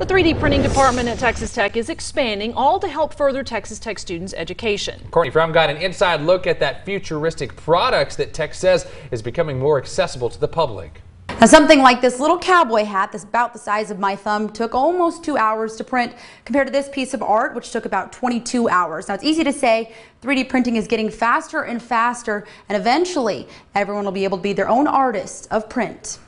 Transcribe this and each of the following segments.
The 3D printing department at Texas Tech is expanding, all to help further Texas Tech students' education. Courtney Fromm got an inside look at that futuristic products that Tech says is becoming more accessible to the public. Now, something like this little cowboy hat that's about the size of my thumb took almost 2 hours to print compared to this piece of art, which took about 22 hours. Now, it's easy to say 3D printing is getting faster and faster, and eventually everyone will be able to be their own artist of print.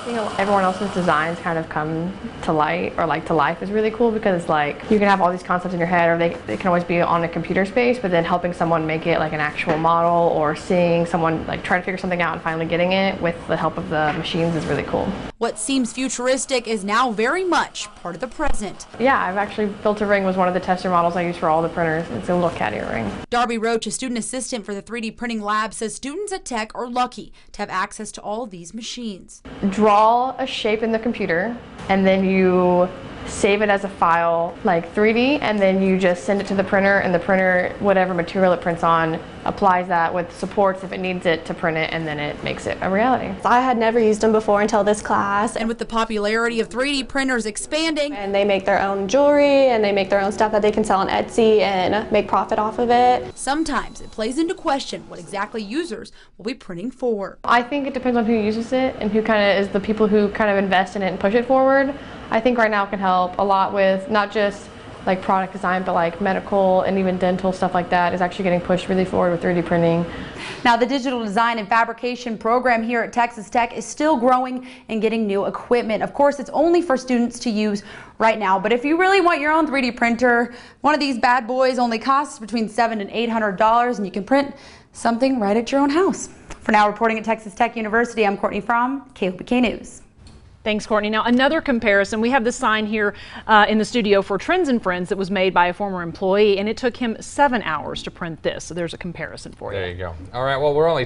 You know, everyone else's designs kind of come to light or to life is really cool, because you can have all these concepts in your head, or they can always be on a computer space, but then helping someone make it like an actual model, or seeing someone try to figure something out and finally getting it with the help of the machines is really cool. What seems futuristic is now very much part of the present. Yeah, I've actually built a ring, was one of the tester models I use for all the printers. It's a little cat ear ring. Darby Roach, a student assistant for the 3D printing lab, says students at Tech are lucky to have access to all these machines. Draw a shape in the computer, and then you save it as a file like 3D, and then you just send it to the printer, and the printer, whatever material it prints on, applies that with supports if it needs it to print it, and then it makes it a reality. I had never used them before until this class. And with the popularity of 3D printers expanding, and they make their own jewelry, and they make their own stuff that they can sell on Etsy and make profit off of it. Sometimes it plays into question what exactly users will be printing for. I think it depends on who uses it and who kind of is the people who kind of invest in it and push it forward. I think right now it can help a lot with not just like product design, but like medical and even dental stuff like that is actually getting pushed really forward with 3D printing. Now, the digital design and fabrication program here at Texas Tech is still growing and getting new equipment. Of course, it's only for students to use right now, but if you really want your own 3D printer, one of these bad boys only costs between $700 and $800, and you can print something right at your own house. For now, reporting at Texas Tech University, I'm Courtney Fromm, KOPK News. Thanks, Courtney. Now, another comparison. We have this sign here in the studio for Trends and Friends that was made by a former employee, and it took him 7 hours to print this. So there's a comparison for you. There you go. All right, well, we're only